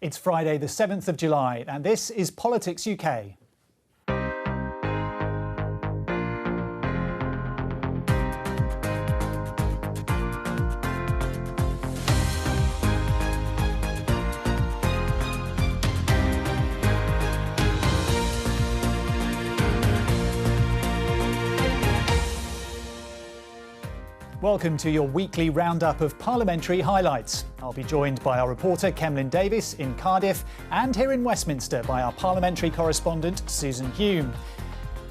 It's Friday the 7th of July and this is Politics UK. Welcome to your weekly roundup of parliamentary highlights. I'll be joined by our reporter Kemlyn Davis in Cardiff and here in Westminster by our parliamentary correspondent Susan Hume.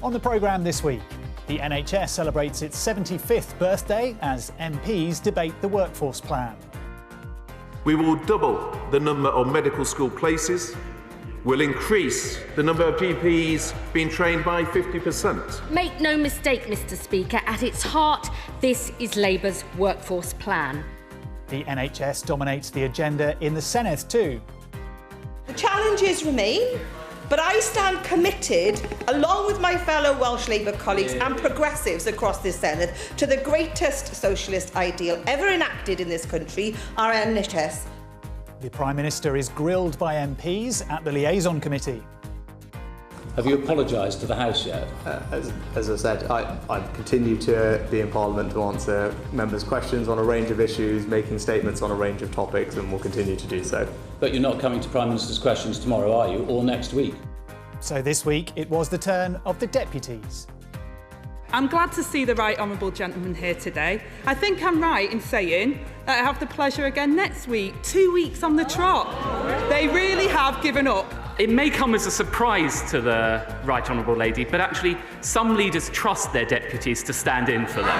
On the programme this week, the NHS celebrates its 75th birthday as MPs debate the workforce plan. We will double the number of medical school places. We'll increase the number of GPs being trained by 50%. Make no mistake, Mr. Speaker, at its heart, this is Labour's workforce plan. The NHS dominates the agenda in the Senedd too. The challenges remain, but I stand committed, along with my fellow Welsh Labour colleagues and progressives across this Senedd, to the greatest socialist ideal ever enacted in this country, our NHS. The Prime Minister is grilled by MPs at the Liaison Committee. Have you apologised to the House yet? As I said, I continue to be in Parliament to answer members' questions on a range of issues, making statements on a range of topics, and will continue to do so. But you're not coming to Prime Minister's questions tomorrow, are you, or next week? So this week it was the turn of the deputies. I'm glad to see the right honourable gentleman here today. I think I'm right in saying that I have the pleasure again next week. 2 weeks on the trot. They really have given up. It may come as a surprise to the Right Honourable Lady, but actually some leaders trust their deputies to stand in for them.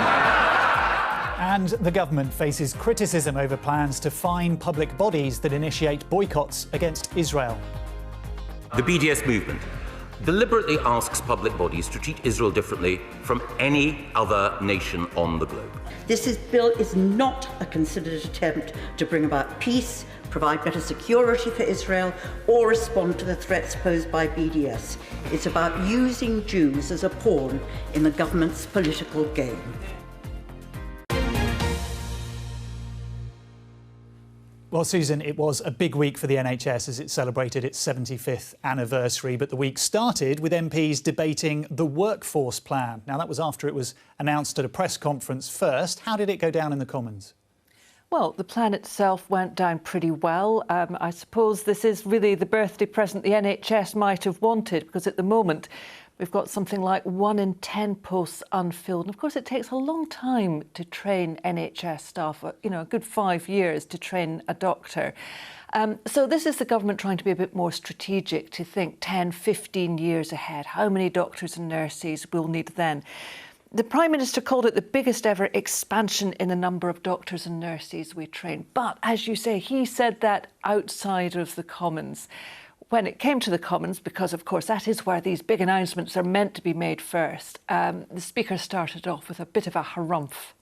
And the government faces criticism over plans to fine public bodies that initiate boycotts against Israel. The BDS movement deliberately asks public bodies to treat Israel differently from any other nation on the globe. This bill is not a considered attempt to bring about peace, provide better security for Israel, or respond to the threats posed by BDS. It's about using Jews as a pawn in the government's political game. Well, Susan, it was a big week for the NHS as it celebrated its 75th anniversary, but the week started with MPs debating the workforce plan. Now, that was after it was announced at a press conference first. How did it go down in the Commons? Well, the plan itself went down pretty well. I suppose this is really the birthday present the NHS might have wanted, because at the moment we've got something like 1 in 10 posts unfilled. And of course, it takes a long time to train NHS staff, you know, a good 5 years to train a doctor. So this is the government trying to be a bit more strategic, to think 10, 15 years ahead. How many doctors and nurses we'll need then? The Prime Minister called it the biggest ever expansion in the number of doctors and nurses we train. But as you say, he said that outside of the Commons. When it came to the Commons, because of course that is where these big announcements are meant to be made first, the Speaker started off with a bit of a harumph.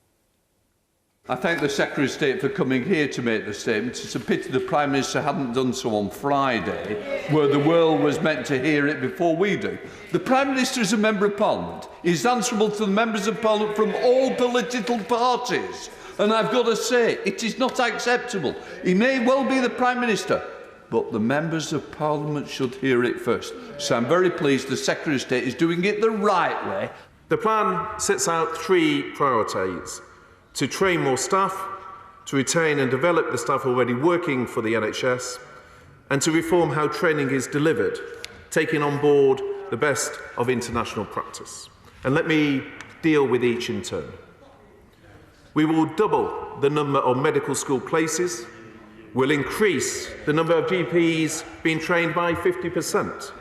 I thank the Secretary of State for coming here to make the statement. It's a pity the Prime Minister hadn't done so on Friday, where the world was meant to hear it before we do. The Prime Minister is a Member of Parliament. He's answerable to the Members of Parliament from all political parties. And I've got to say, it is not acceptable. He may well be the Prime Minister, but the Members of Parliament should hear it first. So I'm very pleased the Secretary of State is doing it the right way. The plan sets out 3 priorities: to train more staff, to retain and develop the staff already working for the NHS, and to reform how training is delivered, taking on board the best of international practice. And let me deal with each in turn. We will double the number of medical school places. We'll increase the number of GPs being trained by 50%.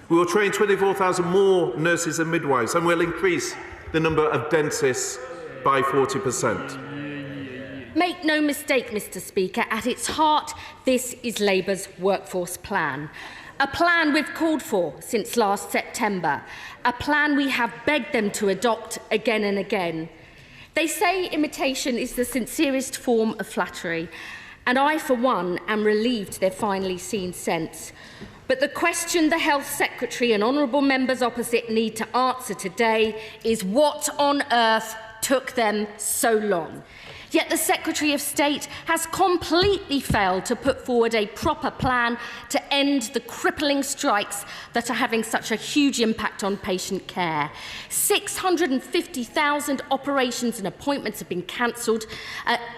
We will train 24,000 more nurses and midwives, and we'll increase the number of dentists by 40%. Make no mistake, Mr. Speaker, at its heart, this is Labour's workforce plan. A plan we've called for since last September. A plan we have begged them to adopt again and again. They say imitation is the sincerest form of flattery, and I, for one, am relieved they've finally seen sense. But the question the Health Secretary and honourable members opposite need to answer today is what on earth took them so long? Yet the Secretary of State has completely failed to put forward a proper plan to end the crippling strikes that are having such a huge impact on patient care. 650,000 operations and appointments have been cancelled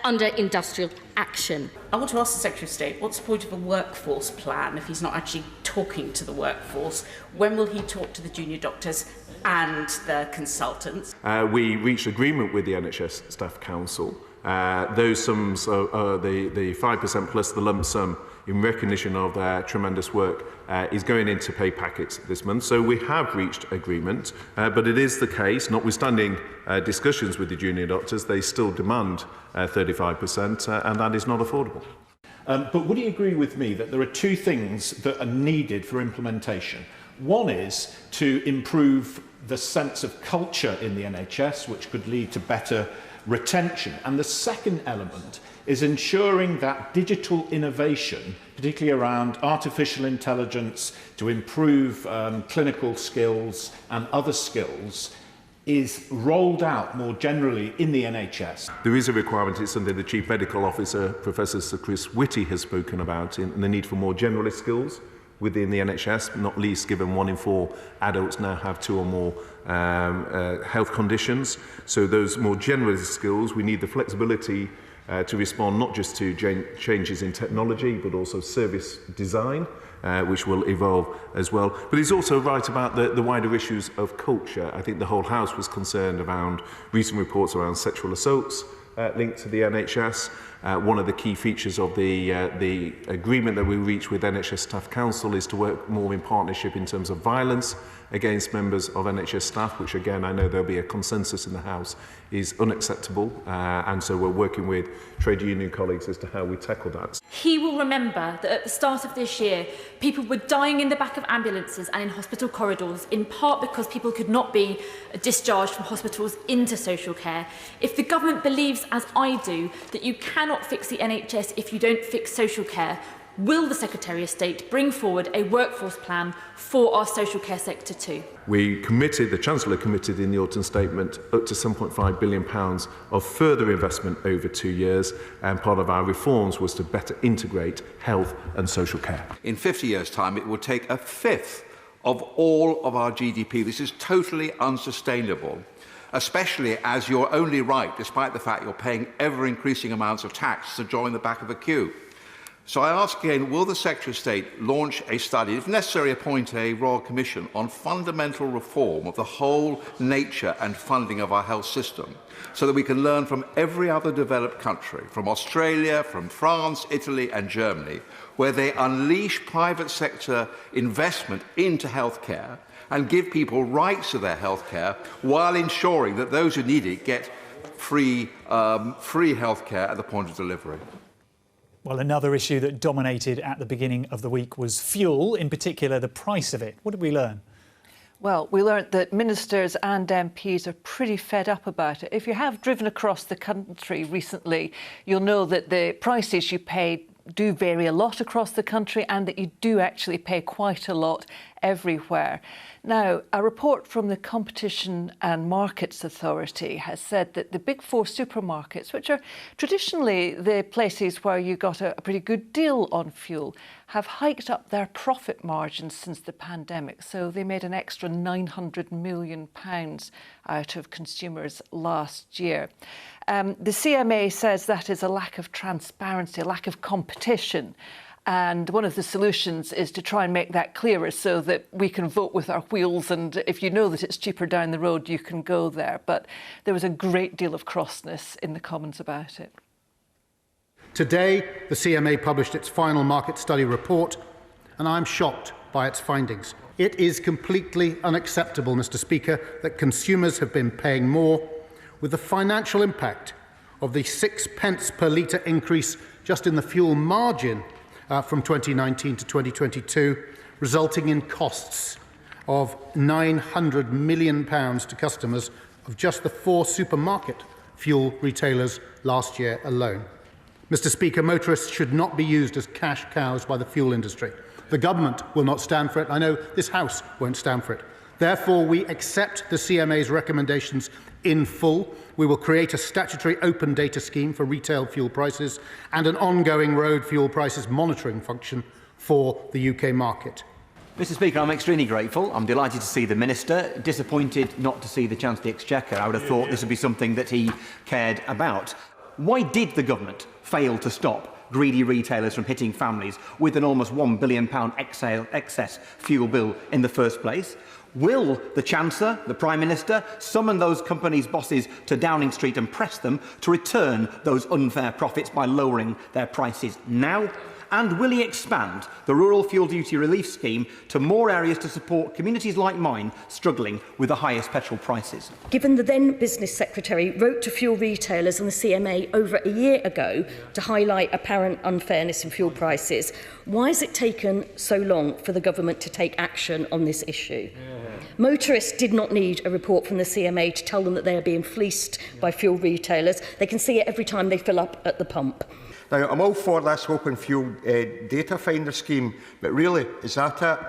under industrial action. I want to ask the Secretary of State, what's the point of a workforce plan if he's not actually talking to the workforce? When will he talk to the junior doctors and the consultants? We reached agreement with the NHS Staff Council. Those sums, the 5% plus the lump sum in recognition of their tremendous work is going into pay packets this month. So we have reached agreement, but it is the case, notwithstanding discussions with the junior doctors, they still demand 35%, and that is not affordable. But would you agree with me that there are two things that are needed for implementation? One is to improve the sense of culture in the NHS, which could lead to better retention. And the second element is ensuring that digital innovation, particularly around artificial intelligence, to improve clinical skills and other skills, is rolled out more generally in the NHS. There is a requirement, it's something the Chief Medical Officer, Professor Sir Chris Whitty, has spoken about, in the need for more generalist skills within the NHS, not least given 1 in 4 adults now have 2 or more health conditions. So those more generalist skills, we need the flexibility to respond not just to changes in technology, but also service design, which will evolve as well. But he's also right about the wider issues of culture. I think the whole House was concerned around recent reports around sexual assaults linked to the NHS. One of the key features of the agreement that we reached with NHS Staff Council is to work more in partnership in terms of violence against members of NHS staff, which again, I know there'll be a consensus in the House, is unacceptable. And so we're working with trade union colleagues as to how we tackle that. He will remember that at the start of this year, people were dying in the back of ambulances and in hospital corridors, in part because people could not be discharged from hospitals into social care. If the government believes, as I do, that you cannot fix the NHS if you don't fix social care, will the Secretary of State bring forward a workforce plan for our social care sector too? We committed, the Chancellor committed in the autumn statement, up to £7.5 billion of further investment over 2 years, and part of our reforms was to better integrate health and social care. In 50 years' time, it will take a fifth of all of our GDP. This is totally unsustainable, especially as you're only right, despite the fact you're paying ever-increasing amounts of tax, to join the back of the queue. So I ask again, will the Secretary of State launch a study, if necessary appoint a Royal Commission, on fundamental reform of the whole nature and funding of our health system, so that we can learn from every other developed country, from Australia, from France, Italy and Germany, where they unleash private sector investment into healthcare and give people rights to their healthcare while ensuring that those who need it get free healthcare at the point of delivery. Well, another issue that dominated at the beginning of the week was fuel, in particular the price of it. What did we learn? Well, we learnt that ministers and MPs are pretty fed up about it. If you have driven across the country recently, you'll know that the prices you pay do vary a lot across the country, and that you do actually pay quite a lot everywhere. Now, a report from the Competition and Markets Authority has said that the big 4 supermarkets, which are traditionally the places where you got a pretty good deal on fuel, have hiked up their profit margins since the pandemic. So they made an extra £900 million out of consumers last year. The CMA says that is a lack of transparency, a lack of competition. And one of the solutions is to try and make that clearer so that we can vote with our wheels, and if you know that it's cheaper down the road, you can go there. But there was a great deal of crossness in the Commons about it. Today, the CMA published its final market study report, and I'm shocked by its findings. It is completely unacceptable, Mr. Speaker, that consumers have been paying more, with the financial impact of the 6 pence per litre increase just in the fuel margin from 2019 to 2022, resulting in costs of £900 million to customers of just the 4 supermarket fuel retailers last year alone. Mr. Speaker, motorists should not be used as cash cows by the fuel industry. The government will not stand for it. I know this House won't stand for it. Therefore, we accept the CMA's recommendations in full. We will create a statutory open data scheme for retail fuel prices and an ongoing road fuel prices monitoring function for the UK market. Mr Speaker, I'm extremely grateful. I'm delighted to see the Minister, disappointed not to see the Chancellor of the Exchequer. I would have thought this would be something that he cared about. Why did the government fail to stop greedy retailers from hitting families with an almost £1 billion excess fuel bill in the first place? Will the Chancellor, the Prime Minister, summon those companies' bosses to Downing Street and press them to return those unfair profits by lowering their prices now? And will he expand the Rural Fuel Duty Relief Scheme to more areas to support communities like mine struggling with the highest petrol prices? Given the then Business Secretary wrote to fuel retailers and the CMA over a year ago to highlight apparent unfairness in fuel prices, why has it taken so long for the government to take action on this issue? Motorists did not need a report from the CMA to tell them that they are being fleeced by fuel retailers. They can see it every time they fill up at the pump. Now, I'm all for this open fuel data finder scheme, but really, is that it?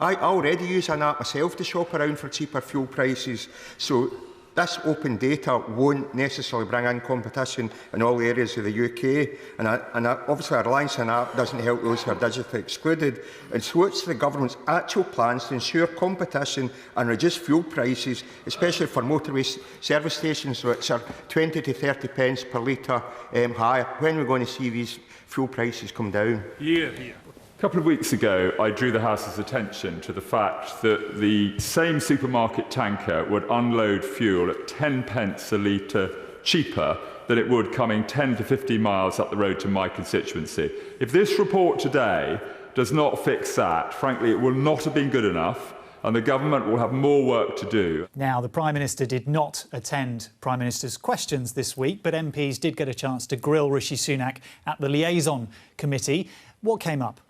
I already use an app myself to shop around for cheaper fuel prices, so this open data won't necessarily bring in competition in all areas of the UK, and obviously a reliance on an app doesn't help those who are digitally excluded. And so what's the government's actual plans to ensure competition and reduce fuel prices, especially for motorway service stations which are 20 to 30 pence per litre higher? When are we going to see these fuel prices come down? A couple of weeks ago, I drew the House's attention to the fact that the same supermarket tanker would unload fuel at 10 pence a litre cheaper than it would coming 10 to 15 miles up the road to my constituency. If this report today does not fix that, frankly, it will not have been good enough, and the government will have more work to do. Now, the Prime Minister did not attend Prime Minister's questions this week, but MPs did get a chance to grill Rishi Sunak at the liaison committee. What came up?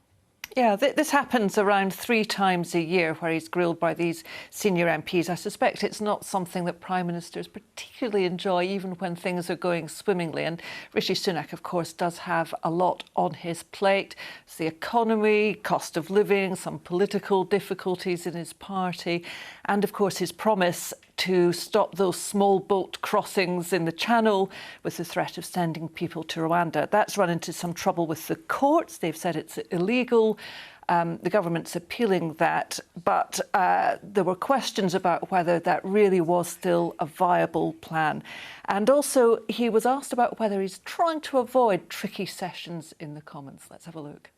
Yeah, this happens around 3 times a year where he's grilled by these senior MPs. I suspect it's not something that Prime Ministers particularly enjoy, even when things are going swimmingly. And Rishi Sunak, of course, does have a lot on his plate. It's the economy, cost of living, some political difficulties in his party, and, of course, his promise to stop those small boat crossings in the Channel with the threat of sending people to Rwanda. That's run into some trouble with the courts. They've said it's illegal. The government's appealing that, but there were questions about whether that really was still a viable plan. And also, he was asked about whether he's trying to avoid tricky sessions in the Commons. Let's have a look.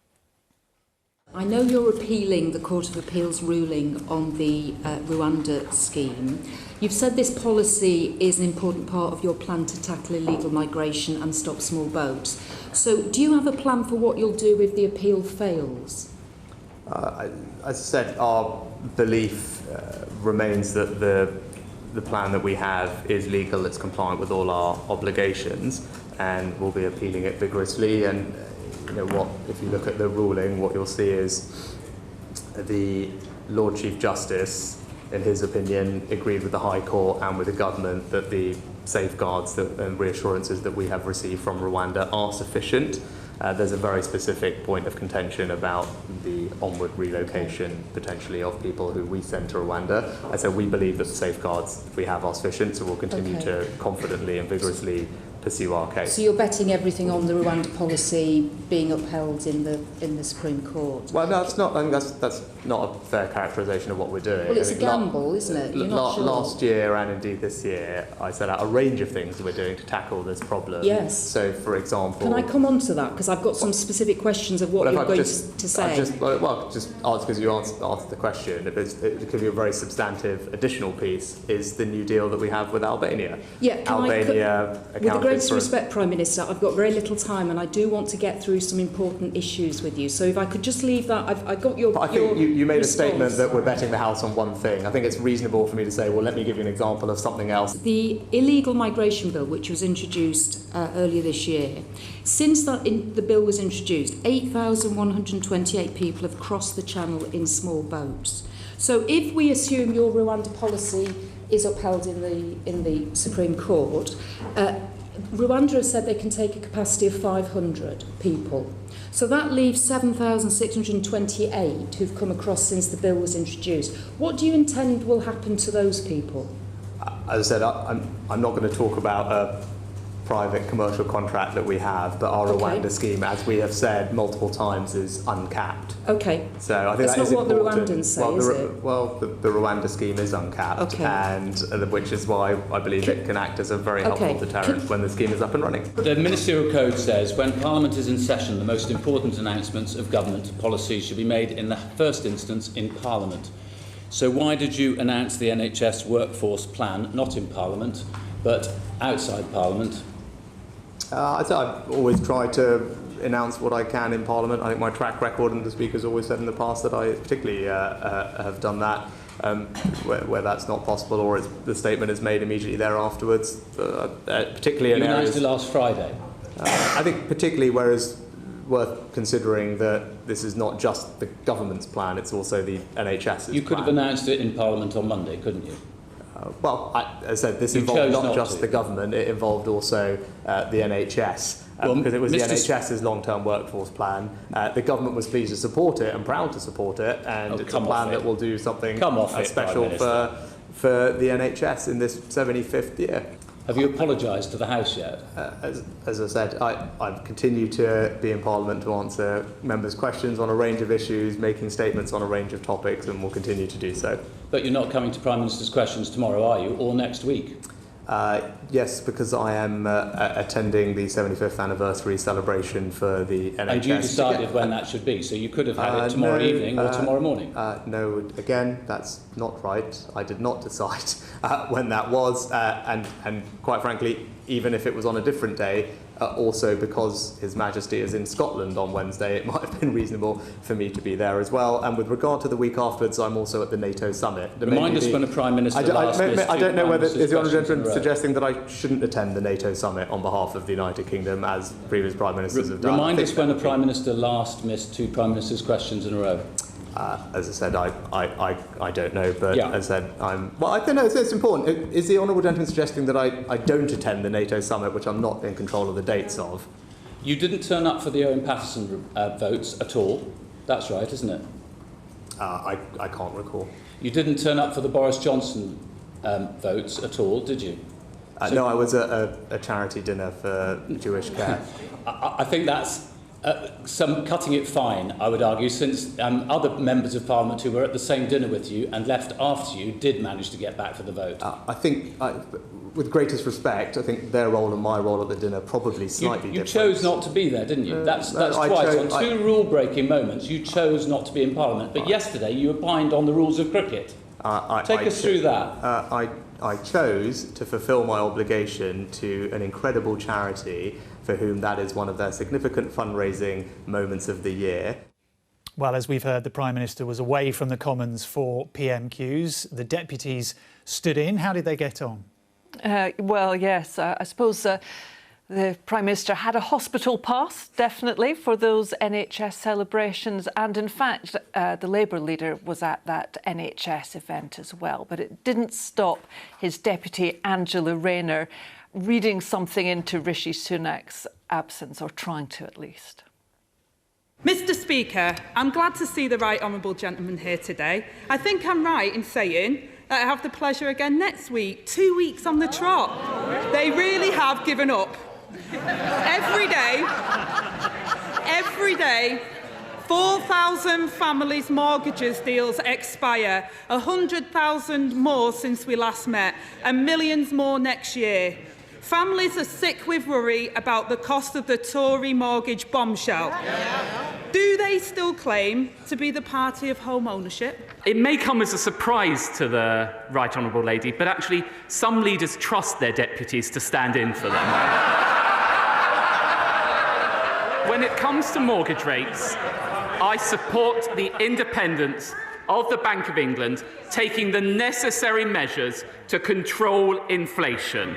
I know you're appealing the Court of Appeal's ruling on the Rwanda scheme. You've said this policy is an important part of your plan to tackle illegal migration and stop small boats. So do you have a plan for what you'll do if the appeal fails? As I said, our belief remains that the plan that we have is legal, it's compliant with all our obligations, and we'll be appealing it vigorously. And if you look at the ruling, what you'll see is the Lord Chief Justice, in his opinion, agreed with the High Court and with the government that the safeguards and reassurances that we have received from Rwanda are sufficient. There's a very specific point of contention about the onward relocation, potentially, of people who we send to Rwanda. And so we believe that the safeguards we have are sufficient, so we'll continue to confidently and vigorously pursue our case. So you're betting everything on the Rwanda policy being upheld in the Supreme Court? Well, no, it's not. I think that's not a fair characterisation of what we're doing. Well, it's a gamble, isn't it? You're not sure. Last year and indeed this year, I set out a range of things that we're doing to tackle this problem. Yes. So, for example, can I come on to that? Because I've got some specific questions of what you're going to say. Just answer because you answered the question. It could be a very substantive additional piece. Is the new deal that we have with Albania? Yeah. With the greatest respect, Prime Minister, I've got very little time, and I do want to get through some important issues with you. So if I could just leave that, I've got your. I think you made a statement that we're betting the house on one thing. I think it's reasonable for me to say, well, let me give you an example of something else. The illegal migration bill, which was introduced earlier this year, since the bill was introduced, 8,128 people have crossed the Channel in small boats. So if we assume your Rwanda policy is upheld in the Supreme Court, Rwanda has said they can take a capacity of 500 people. So that leaves 7,628 who've come across since the bill was introduced. What do you intend will happen to those people? As I said, I'm not going to talk about a private commercial contract that we have, but our Rwanda scheme, as we have said multiple times, is uncapped. Okay. So I think That's that is not what important. the Rwandans say, well, is it? Well, the Rwanda scheme is uncapped, Okay. and which is why I believe it can act as a very helpful deterrent when the scheme is up and running. The Ministerial Code says when Parliament is in session, the most important announcements of government policy should be made in the first instance in Parliament. So why did you announce the NHS workforce plan not in Parliament, but outside Parliament? I've always tried to announce what I can in Parliament. I think my track record, and the Speaker's always said in the past that I particularly have done that. Where that's not possible, or the statement is made immediately thereafterwards, particularly in areas. You announced it last Friday. I think particularly where it's worth considering that this is not just the government's plan; it's also the NHS's plan. You could have announced it in Parliament on Monday, couldn't you? Well, as I said, this involved not just the government, it involved also the NHS, because it was the NHS's long-term workforce plan. The government was pleased to support it and proud to support it, and it's a plan that will do something special for the NHS in this 75th year. Have you apologised to the House yet? As I said, I continue to be in Parliament to answer members' questions on a range of issues, making statements on a range of topics, and will continue to do so. But you're not coming to Prime Minister's questions tomorrow, are you, or next week? Yes, because I am attending the 75th anniversary celebration for the NHS. And you decided when that should be, so you could have had it tomorrow evening or tomorrow morning? No, again, that's not right. I did not decide when that was, and quite frankly, even if it was on a different day, also because His Majesty is in Scotland on Wednesday, it might have been reasonable for me to be there as well. And with regard to the week afterwards, I'm also at the NATO summit. Remind us when a Prime Minister I don't know whether is the Honourable Gentleman suggesting that I shouldn't attend the NATO summit on behalf of the United Kingdom, as previous Prime Ministers have done. Remind us when a Prime Minister last missed two Prime Minister's questions in a row. As I said, I don't know, but as I said, well, I don't know, it's important. Is the Honourable Gentleman suggesting that I don't attend the NATO summit, which I'm not in control of the dates of? You didn't turn up for the Owen Paterson votes at all. That's right, isn't it? I can't recall. You didn't turn up for the Boris Johnson votes at all, did you? No, I was at a charity dinner for Jewish care. I think that's some cutting it fine, I would argue, since other members of Parliament who were at the same dinner with you and left after you did manage to get back for the vote. I think, with greatest respect, I think their role and my role at the dinner probably slightly different. You chose not to be there, didn't you? That's twice. On two rule-breaking moments, you chose not to be in Parliament. But yesterday, you opined on the rules of cricket. Take us through that. I chose to fulfil my obligation to an incredible charity for whom that is one of their significant fundraising moments of the year. Well, as we've heard, the Prime Minister was away from the Commons for PMQs. The deputies stood in. How did they get on? Well, yes, I suppose the Prime Minister had a hospital pass, definitely, for those NHS celebrations. And in fact, the Labour leader was at that NHS event as well. But it didn't stop his deputy, Angela Rayner, reading something into Rishi Sunak's absence, or trying to at least. Mr Speaker, I'm glad to see the right honourable gentleman here today. I think I'm right in saying that I have the pleasure again next week, 2 weeks on the trot. They really have given up. Every day, 4,000 families' mortgages deals expire, 100,000 more since we last met, and millions more next year. Families are sick with worry about the cost of the Tory mortgage bombshell. Do they still claim to be the party of home ownership? It may come as a surprise to the Right Honourable Lady, but actually some leaders trust their deputies to stand in for them. When it comes to mortgage rates, I support the independence of the Bank of England taking the necessary measures to control inflation.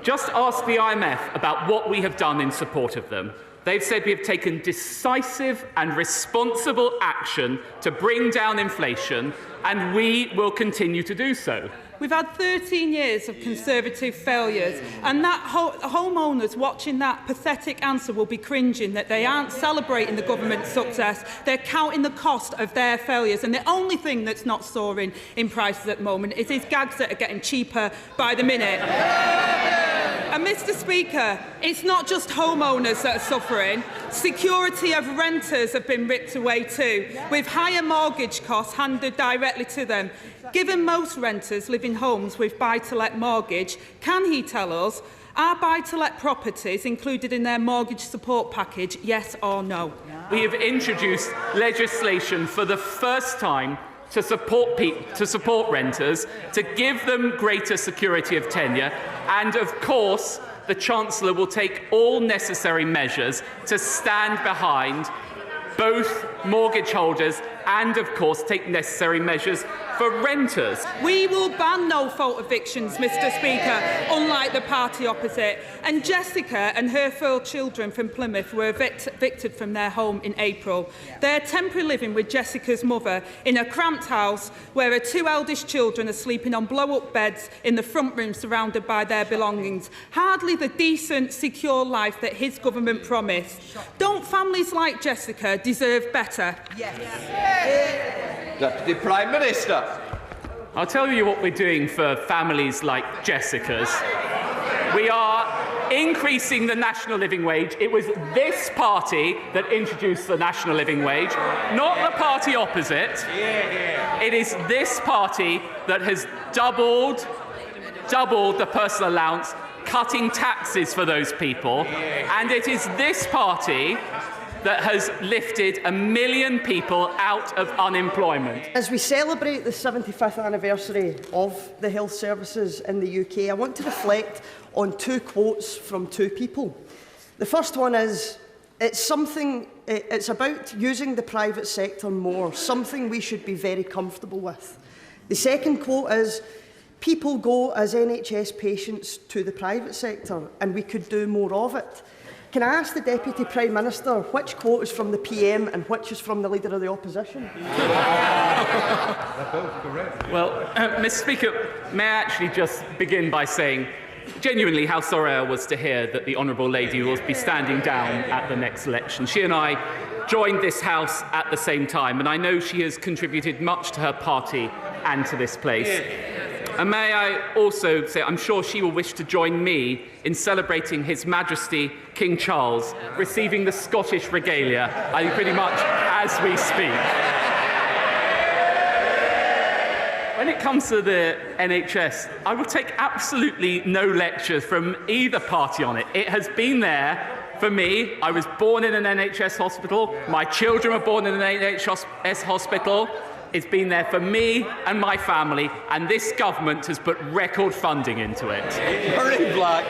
Just ask the IMF about what we have done in support of them. They've said we have taken decisive and responsible action to bring down inflation, and we will continue to do so. We've had 13 years of Conservative failures, and that homeowners watching that pathetic answer will be cringing that they aren't celebrating the government's success. They're counting the cost of their failures, and the only thing that's not soaring in prices at the moment is his gags that are getting cheaper by the minute. And Mr Speaker, it's not just homeowners that are suffering. Security of renters have been ripped away too, with higher mortgage costs handed directly to them. Given most renters live in homes with buy-to-let mortgage, can he tell us, are buy-to-let properties included in their mortgage support package, yes or no? We have introduced legislation for the first time to support renters, to give them greater security of tenure, and of course the Chancellor will take all necessary measures to stand behind both mortgage holders and of course take necessary measures for renters. We will ban no-fault evictions, Mr Speaker, unlike the party opposite. And Jessica and her 4 children from Plymouth were evicted from their home in April. They're temporarily living with Jessica's mother in a cramped house where her 2 eldest children are sleeping on blow-up beds in the front room surrounded by their belongings. Hardly the decent, secure life that his government promised. Don't families like Jessica deserve better? Deputy Prime Minister. I'll tell you what we're doing for families like Jessica's. We are increasing the national living wage. It was this party that introduced the national living wage, not the party opposite. It is this party that has doubled the personal allowance, cutting taxes for those people. And it is this party that has lifted 1 million people out of unemployment. As we celebrate the 75th anniversary of the health services in the UK, I want to reflect on 2 quotes from 2 people. The first one is, it's about using the private sector more, something we should be very comfortable with. The second quote is, people go as NHS patients to the private sector and we could do more of it. Can I ask the Deputy Prime Minister which quote is from the PM and which is from the Leader of the Opposition? Well, Mr Speaker, may I actually just begin by saying genuinely how sorry I was to hear that the Honourable Lady will be standing down at the next election. She and I joined this House at the same time, and I know she has contributed much to her party and to this place. And may I also say, I'm sure she will wish to join me in celebrating His Majesty King Charles, receiving the Scottish regalia, I think pretty much as we speak. When it comes to the NHS, I will take absolutely no lecture from either party on it. It has been there for me. I was born in an NHS hospital. My children were born in an NHS hospital. It's been there for me and my family, and this government has put record funding into it. Murray Black.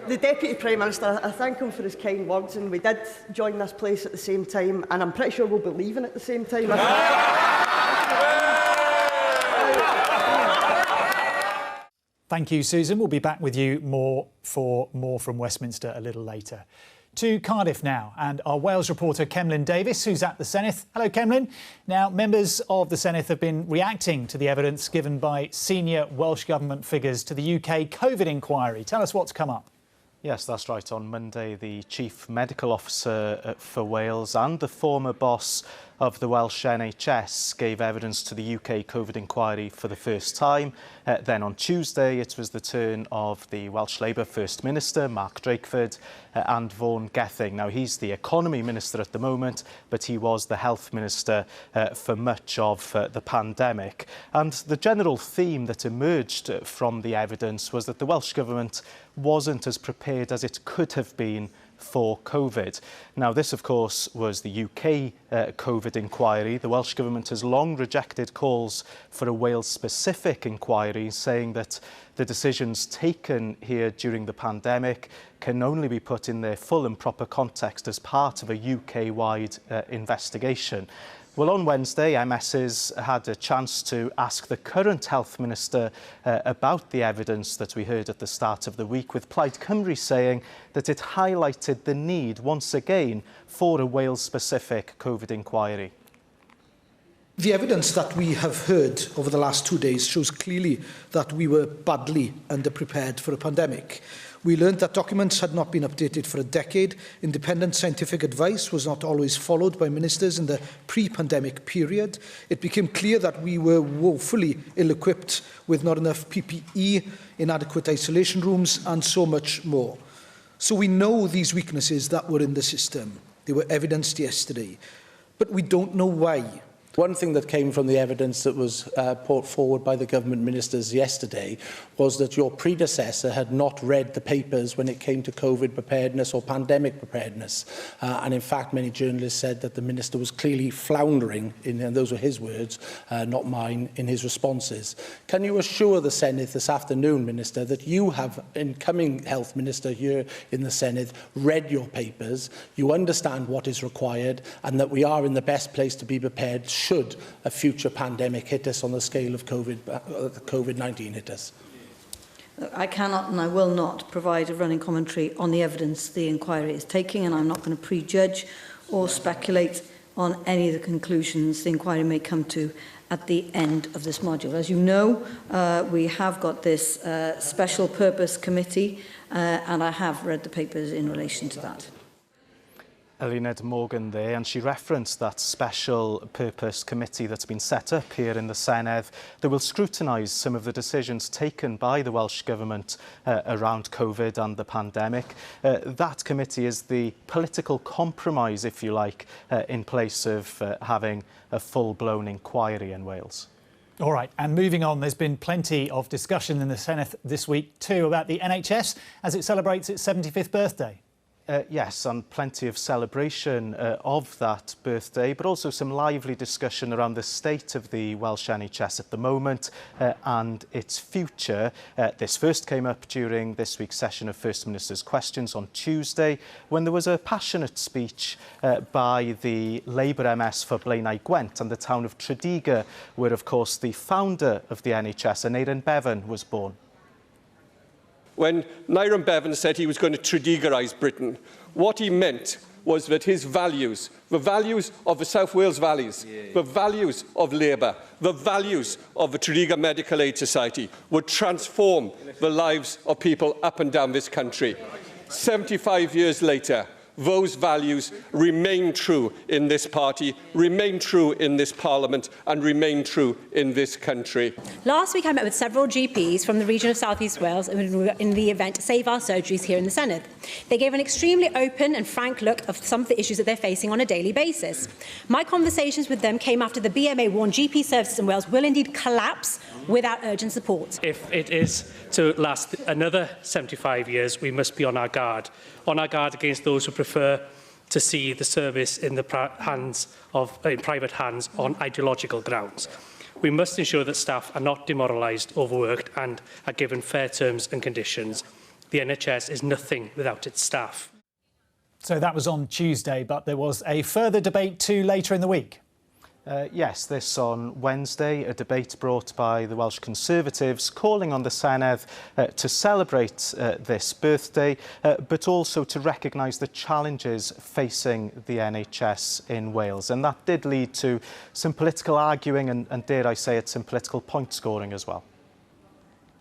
The Deputy Prime Minister, I thank him for his kind words, and we did join this place at the same time, and I'm pretty sure we'll be leaving at the same time. Thank you, Susan. We'll be back with you for more from Westminster a little later. To Cardiff now, and our Wales reporter Kemlyn Davis, who's at the Senedd. Hello, Kemlyn. Now, members of the Senedd have been reacting to the evidence given by senior Welsh Government figures to the UK COVID inquiry. Tell us what's come up. Yes, that's right. On Monday, the Chief Medical Officer for Wales and the former boss of the Welsh NHS gave evidence to the UK COVID inquiry for the first time. Then on Tuesday, it was the turn of the Welsh Labour First Minister, Mark Drakeford, and Vaughan Gething. Now, he's the Economy Minister at the moment, but he was the Health Minister for much of the pandemic. And the general theme that emerged from the evidence was that the Welsh Government wasn't as prepared as it could have been for COVID. Now, this, of course, was the UK COVID inquiry. The Welsh Government has long rejected calls for a Wales-specific inquiry, saying that the decisions taken here during the pandemic can only be put in their full and proper context as part of a UK-wide investigation. Well, on Wednesday, MSs had a chance to ask the current Health Minister about the evidence that we heard at the start of the week, with Plaid Cymru saying that it highlighted the need, once again, for a Wales-specific COVID inquiry. The evidence that we have heard over the last 2 days shows clearly that we were badly underprepared for a pandemic. We learned that documents had not been updated for a decade. Independent scientific advice was not always followed by ministers in the pre-pandemic period. It became clear that we were woefully ill-equipped with not enough PPE, inadequate isolation rooms and so much more. So we know these weaknesses that were in the system. They were evidenced yesterday, but we don't know why. One thing that came from the evidence that was put forward by the government ministers yesterday was that your predecessor had not read the papers when it came to COVID preparedness or pandemic preparedness. And in fact, many journalists said that the minister was clearly floundering, and those were his words, not mine, in his responses. Can you assure the Senate this afternoon, Minister, that you have, incoming Health Minister here in the Senate, read your papers, you understand what is required, and that we are in the best place to be prepared should a future pandemic hit us on the scale of COVID-19 hit us? I cannot and I will not provide a running commentary on the evidence the inquiry is taking, and I'm not going to prejudge or speculate on any of the conclusions the inquiry may come to at the end of this module. As you know, we have got this special purpose committee, and I have read the papers in relation to that. Eluned Morgan there, and she referenced that special purpose committee that's been set up here in the Senedd that will scrutinise some of the decisions taken by the Welsh Government around COVID and the pandemic. That committee is the political compromise, if you like, in place of having a full-blown inquiry in Wales. All right, and moving on, there's been plenty of discussion in the Senedd this week too about the NHS as it celebrates its 75th birthday. Yes, and plenty of celebration of that birthday, but also some lively discussion around the state of the Welsh NHS at the moment and its future. This first came up during this week's session of First Minister's Questions on Tuesday, when there was a passionate speech by the Labour MS for Blaenau Gwent and the town of Tredegar, where, of course, the founder of the NHS, Aneurin Bevan, was born. When Aneurin Bevan said he was going to Tredegarise Britain, what he meant was that his values, the values of the South Wales Valleys, the values of Labour, the values of the Tredegar Medical Aid Society would transform the lives of people up and down this country. 75 years later, those values remain true in this party, remain true in this Parliament and remain true in this country. Last week I met with several GPs from the region of South East Wales in the event Save Our Surgeries here in the Senedd. They gave an extremely open and frank look of some of the issues that they're facing on a daily basis. My conversations with them came after the BMA warned GP services in Wales will indeed collapse without urgent support. If it is to last another 75 years, we must be on our guard against those who prefer to see the service in the private hands on ideological grounds. We must ensure that staff are not demoralised, overworked and are given fair terms and conditions. The NHS is nothing without its staff. So that was on Tuesday, but there was a further debate too later in the week. Yes, this on Wednesday, a debate brought by the Welsh Conservatives calling on the Senedd to celebrate this birthday, but also to recognise the challenges facing the NHS in Wales. And that did lead to some political arguing and dare I say it, some political point scoring as well.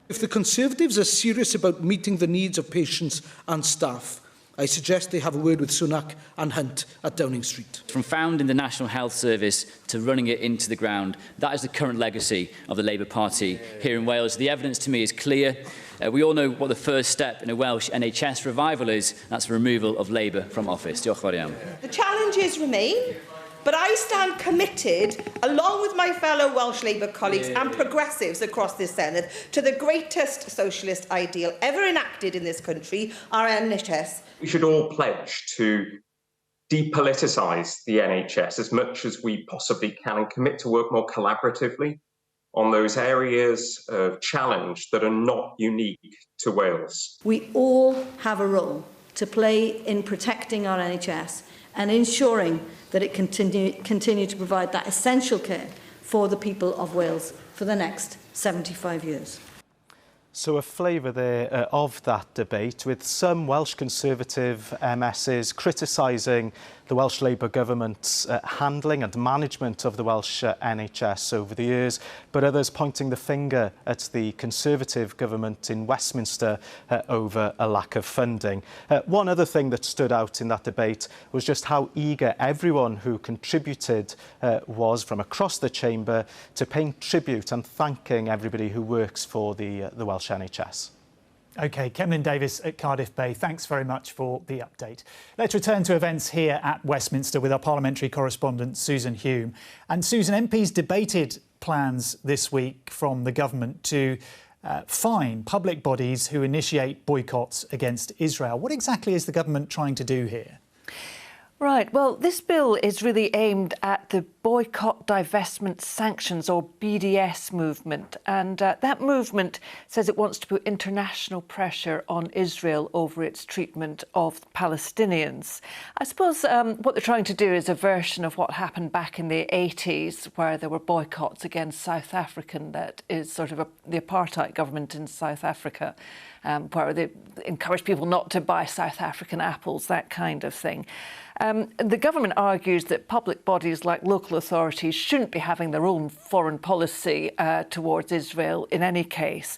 If the Conservatives are serious about meeting the needs of patients and staff, I suggest they have a word with Sunak and Hunt at Downing Street. From founding the National Health Service to running it into the ground, that is the current legacy of the Labour Party here in Wales. The evidence to me is clear. We all know what the first step in a Welsh NHS revival is. That's the removal of Labour from office. Diolch yn fawr iawn. The challenges remain, but I stand committed, along with my fellow Welsh Labour colleagues and progressives across this Senedd, to the greatest socialist ideal ever enacted in this country, our NHS. We should all pledge to depoliticise the NHS as much as we possibly can and commit to work more collaboratively on those areas of challenge that are not unique to Wales. We all have a role to play in protecting our NHS and ensuring that it continue to provide that essential care for the people of Wales for the next 75 years. So a flavour there of that debate, with some Welsh Conservative MSs criticising the Welsh Labour government's handling and management of the Welsh NHS over the years, but others pointing the finger at the Conservative government in Westminster over a lack of funding. One other thing that stood out in that debate was just how eager everyone who contributed was from across the chamber to paying tribute and thanking everybody who works for the Welsh NHS. OK, Kemlyn Davis at Cardiff Bay, thanks very much for the update. Let's return to events here at Westminster with our parliamentary correspondent Susan Hume. And Susan, MPs debated plans this week from the government to fine public bodies who initiate boycotts against Israel. What exactly is the government trying to do here? Right, well, this bill is really aimed at the Boycott, Divestment, Sanctions, or BDS movement. And that movement says it wants to put international pressure on Israel over its treatment of Palestinians. I suppose what they're trying to do is a version of what happened back in the 80s, where there were boycotts against South African, that is sort of the apartheid government in South Africa, where they encouraged people not to buy South African apples, that kind of thing. The government argues that public bodies like local authorities shouldn't be having their own foreign policy towards Israel in any case.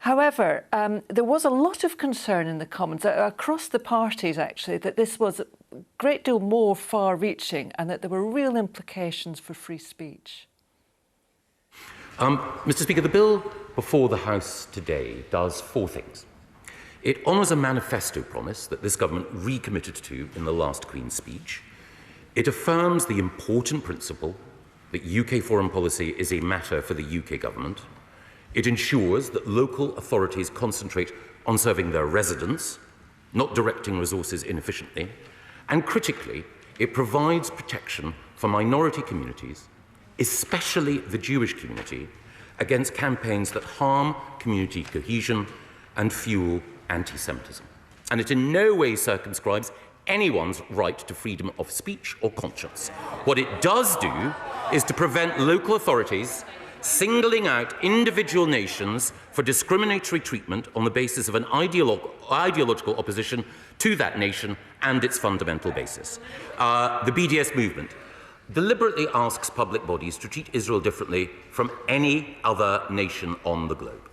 However, there was a lot of concern in the Commons, across the parties actually, that this was a great deal more far-reaching and that there were real implications for free speech. Mr. Speaker, the bill before the House today does four things. It honours a manifesto promise that this government recommitted to in the last Queen's speech. It affirms the important principle that UK foreign policy is a matter for the UK government. It ensures that local authorities concentrate on serving their residents, not directing resources inefficiently. And critically, it provides protection for minority communities, especially the Jewish community, against campaigns that harm community cohesion and fuel anti-Semitism. And it in no way circumscribes anyone's right to freedom of speech or conscience. What it does do is to prevent local authorities singling out individual nations for discriminatory treatment on the basis of an ideological opposition to that nation and its fundamental basis. The BDS movement deliberately asks public bodies to treat Israel differently from any other nation on the globe.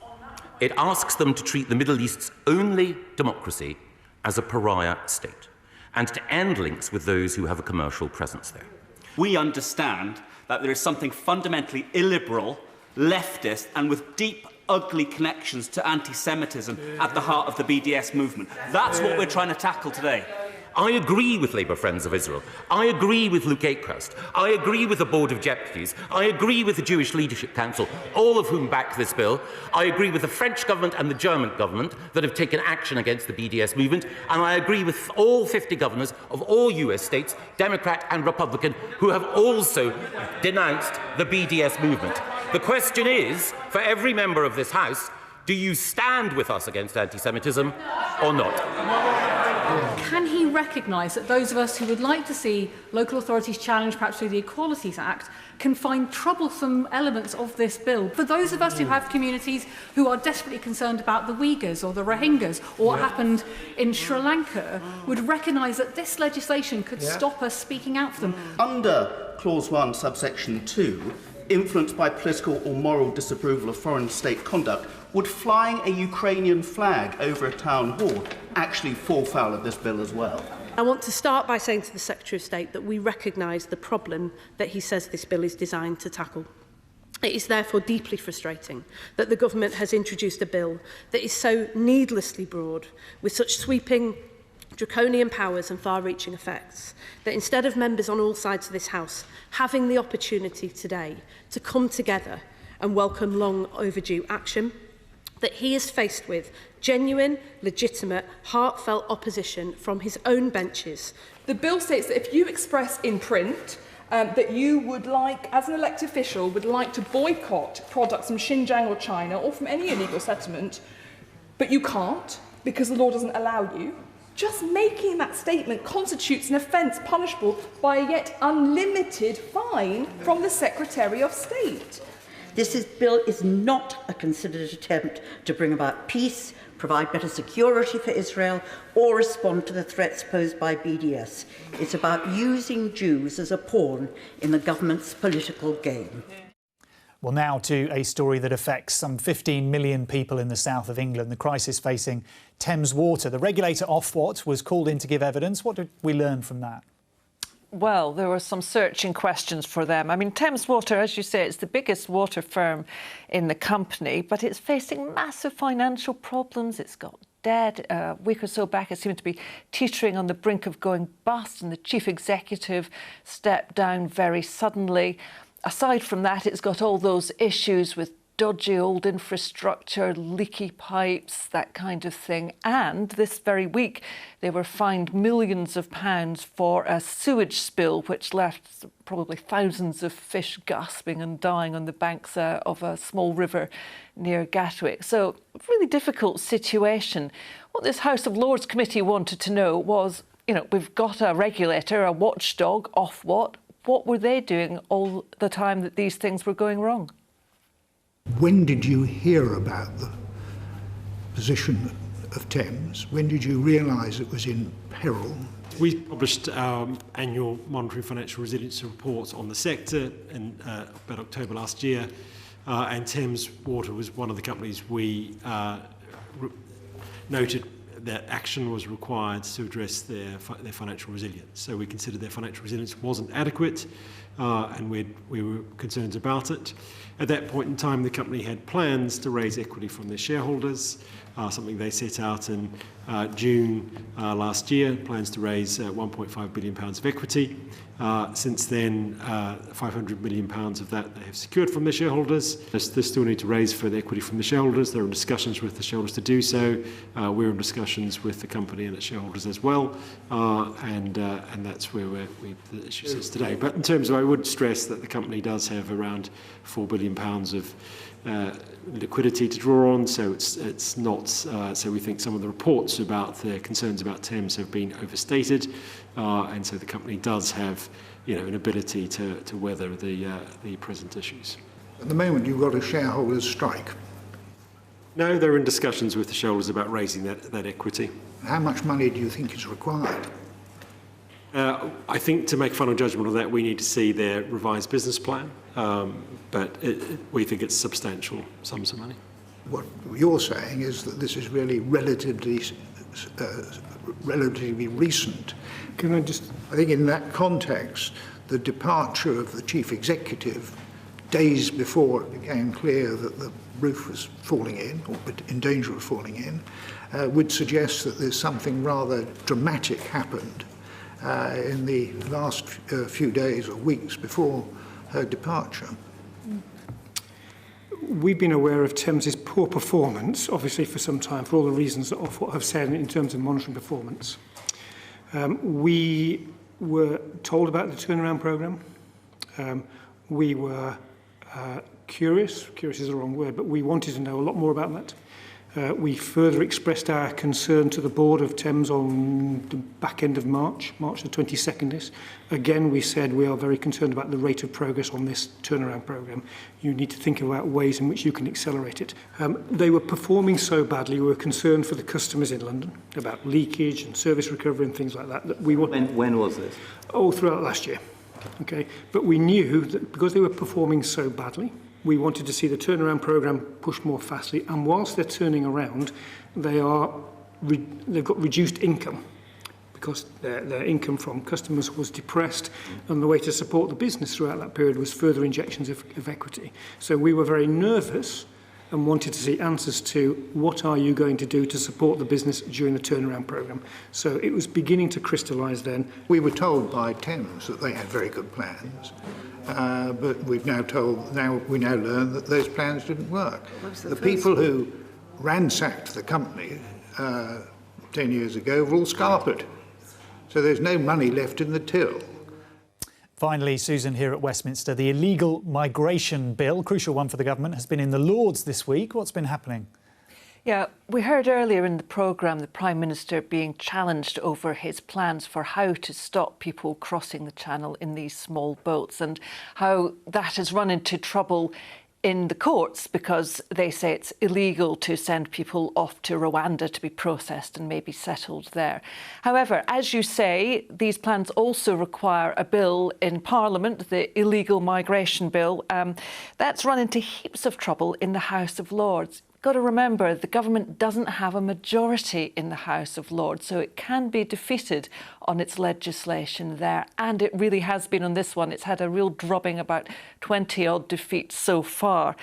It asks them to treat the Middle East's only democracy as a pariah state and to end links with those who have a commercial presence there. We understand that there is something fundamentally illiberal, leftist and with deep, ugly connections to anti-Semitism at the heart of the BDS movement. That's what we're trying to tackle today. I agree with Labour Friends of Israel. I agree with Luke Akehurst. I agree with the Board of Deputies. I agree with the Jewish Leadership Council, all of whom back this bill. I agree with the French government and the German government that have taken action against the BDS movement. And I agree with all 50 governors of all US states, Democrat and Republican, who have also denounced the BDS movement. The question is, for every member of this House, do you stand with us against anti-Semitism or not? Can he recognise that those of us who would like to see local authorities challenged perhaps through the Equalities Act can find troublesome elements of this bill? For those of us who have communities who are desperately concerned about the Uyghurs or the Rohingyas or what happened in Sri Lanka would recognise that this legislation could stop us speaking out for them. Under Clause 1, subsection 2, influenced by political or moral disapproval of foreign state conduct, would flying a Ukrainian flag over a town hall actually fall foul of this bill as well? I want to start by saying to the Secretary of State that we recognise the problem that he says this bill is designed to tackle. It is therefore deeply frustrating that the government has introduced a bill that is so needlessly broad, with such sweeping draconian powers and far-reaching effects, that instead of members on all sides of this House having the opportunity today to come together and welcome long overdue action, that he is faced with genuine, legitimate, heartfelt opposition from his own benches. The bill states that if you express in print that you would like, as an elected official, would like to boycott products from Xinjiang or China or from any illegal settlement, but you can't because the law doesn't allow you, Just making that statement constitutes an offence punishable by a yet unlimited fine from the Secretary of State. This bill is not a considered attempt to bring about peace, provide better security for Israel, or respond to the threats posed by BDS. It's about using Jews as a pawn in the government's political game. Well, now to a story that affects some 15 million people in the south of England, the crisis facing Thames Water. The regulator Ofwat was called in to give evidence. What did we learn from that? Well, there were some searching questions for them. I mean, Thames Water, as you say, it's the biggest water firm in the company, but it's facing massive financial problems. It's got debt. A week or so back, it seemed to be teetering on the brink of going bust, and the chief executive stepped down very suddenly. Aside from that, it's got all those issues with dodgy old infrastructure, leaky pipes, that kind of thing. And this very week, they were fined millions of pounds for a sewage spill, which left probably thousands of fish gasping and dying on the banks of a small river near Gatwick. So, a really difficult situation. What this House of Lords committee wanted to know was, you know, we've got a regulator, a watchdog, Ofwat. What were they doing all the time that these things were going wrong? When did you hear about the position of Thames? When did you realise it was in peril? We published our annual Monitoring Financial Resilience report on the sector in about October last year, and Thames Water was one of the companies we noted that action was required to address their financial resilience. So we considered their financial resilience wasn't adequate, and we were concerned about it. At that point in time, the company had plans to raise equity from their shareholders, something they set out in June last year, plans to raise £1.5 billion of equity. Since then, £500 million of that they have secured from their shareholders. They still need to raise further equity from the shareholders. They're in discussions with the shareholders to do so. We're in discussions with the company and its shareholders as well, and that's where the issue sits today. But in terms of, I would stress that the company does have around £4 billion of liquidity to draw on, so it's not. So we think some of the reports about their concerns about Thames have been overstated, and so the company does have, an ability to weather the present issues. At the moment, you've got a shareholders' strike. No, they're in discussions with the shareholders about raising that equity. How much money do you think is required? I think to make final judgment on that, we need to see their revised business plan, but we think it's substantial sums of money. What you're saying is that this is really relatively recent. Can I think in that context, the departure of the chief executive days before it became clear that the roof was falling in, or in danger of falling in, would suggest that there's something rather dramatic happened in the last few days or weeks before her departure. We've been aware of Thames's poor performance, obviously for some time, for all the reasons that Ofwat have said in terms of monitoring performance. We were told about the turnaround programme. We were curious is the wrong word, but we wanted to know a lot more about that. We further expressed our concern to the board of Thames on the back end of March the 22nd. Again, we said we are very concerned about the rate of progress on this turnaround programme. You need to think about ways in which you can accelerate it. They were performing so badly, we were concerned for the customers in London about leakage and service recovery and things like that. When was this? Oh, throughout last year. Okay, but we knew that because they were performing so badly, we wanted to see the turnaround programme push more fastly, and whilst they're turning around, they've got reduced income because their income from customers was depressed, and the way to support the business throughout that period was further injections of equity. So we were very nervous and wanted to see answers to what are you going to do to support the business during the turnaround programme. So it was beginning to crystallise then. We were told by Thames that they had very good plans. But we now learn that those plans didn't work. The people who ransacked the company 10 years ago were all scarpered. So there's no money left in the till. Finally, Susan, here at Westminster, the illegal migration bill, crucial one for the government, has been in the Lords this week. What's been happening? Yeah, we heard earlier in the programme the Prime Minister being challenged over his plans for how to stop people crossing the Channel in these small boats, and how that has run into trouble in the courts because they say it's illegal to send people off to Rwanda to be processed and maybe settled there. However, as you say, these plans also require a bill in Parliament, the Illegal Migration Bill. That's run into heaps of trouble in the House of Lords. Got to remember, the government doesn't have a majority in the House of Lords, so it can be defeated on its legislation there. And it really has been on this one. It's had a real drubbing, about 20-odd defeats so far,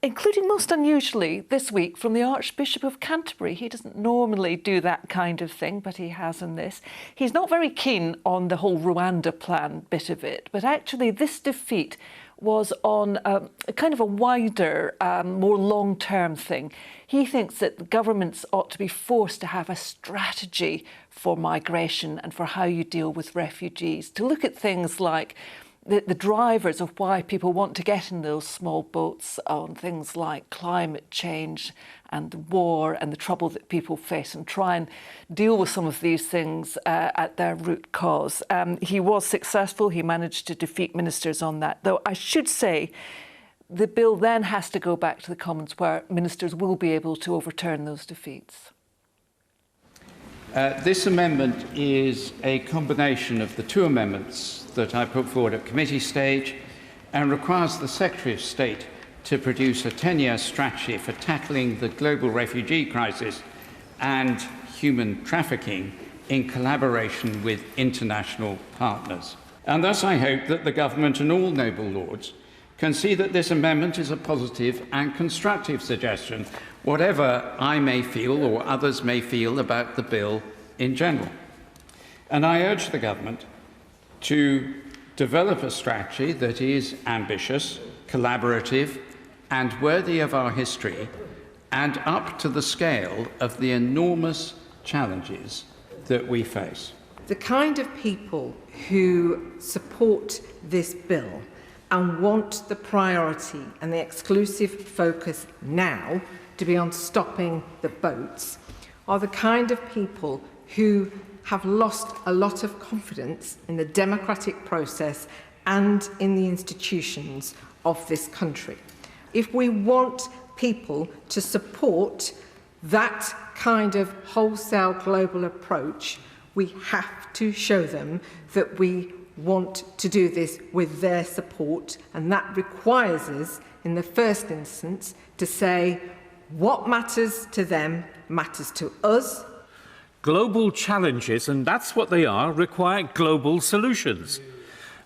including, most unusually, this week from the Archbishop of Canterbury. He doesn't normally do that kind of thing, but he has in this. He's not very keen on the whole Rwanda plan bit of it, but actually this defeat was on a kind of a wider, more long-term thing. He thinks that governments ought to be forced to have a strategy for migration and for how you deal with refugees, to look at things like the drivers of why people want to get in those small boats, on things like climate change and the war and the trouble that people face, and try and deal with some of these things at their root cause. He was successful. He managed to defeat ministers on that. Though I should say the bill then has to go back to the Commons, where ministers will be able to overturn those defeats. This amendment is a combination of the two amendments that I put forward at committee stage, and requires the Secretary of State to produce a 10-year strategy for tackling the global refugee crisis and human trafficking in collaboration with international partners. And thus I hope that the government and all noble lords can see that this amendment is a positive and constructive suggestion, whatever I may feel or others may feel about the bill in general. And I urge the government to develop a strategy that is ambitious, collaborative, and worthy of our history, and up to the scale of the enormous challenges that we face. The kind of people who support this bill and want the priority and the exclusive focus now to be on stopping the boats are the kind of people who have lost a lot of confidence in the democratic process and in the institutions of this country. If we want people to support that kind of wholesale global approach, we have to show them that we want to do this with their support, and that requires us, in the first instance, to say what matters to them matters to us. Global challenges, and that's what they are, require global solutions.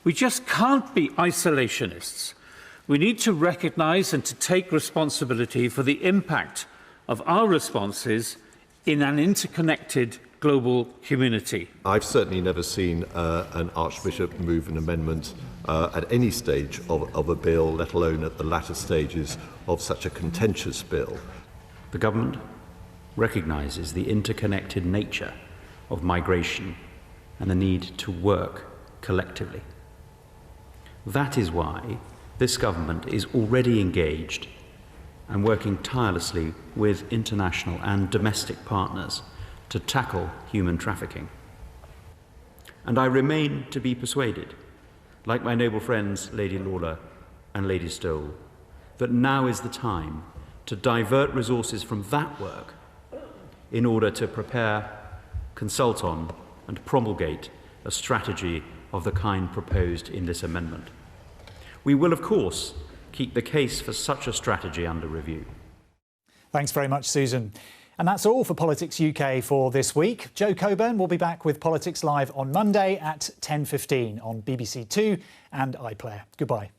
We just can't be isolationists. We need to recognise and to take responsibility for the impact of our responses in an interconnected global community. I've certainly never seen an Archbishop move an amendment at any stage of a bill, let alone at the latter stages of such a contentious bill. The government recognises the interconnected nature of migration and the need to work collectively. That is why this government is already engaged and working tirelessly with international and domestic partners to tackle human trafficking. And I remain to be persuaded, like my noble friends Lady Lawler and Lady Stowell, that now is the time to divert resources from that work in order to prepare, consult on, and promulgate a strategy of the kind proposed in this amendment. We will, of course, keep the case for such a strategy under review. Thanks very much, Susan. And that's all for Politics UK for this week. Joe Coburn will be back with Politics Live on Monday at 10:15 on BBC Two and iPlayer. Goodbye.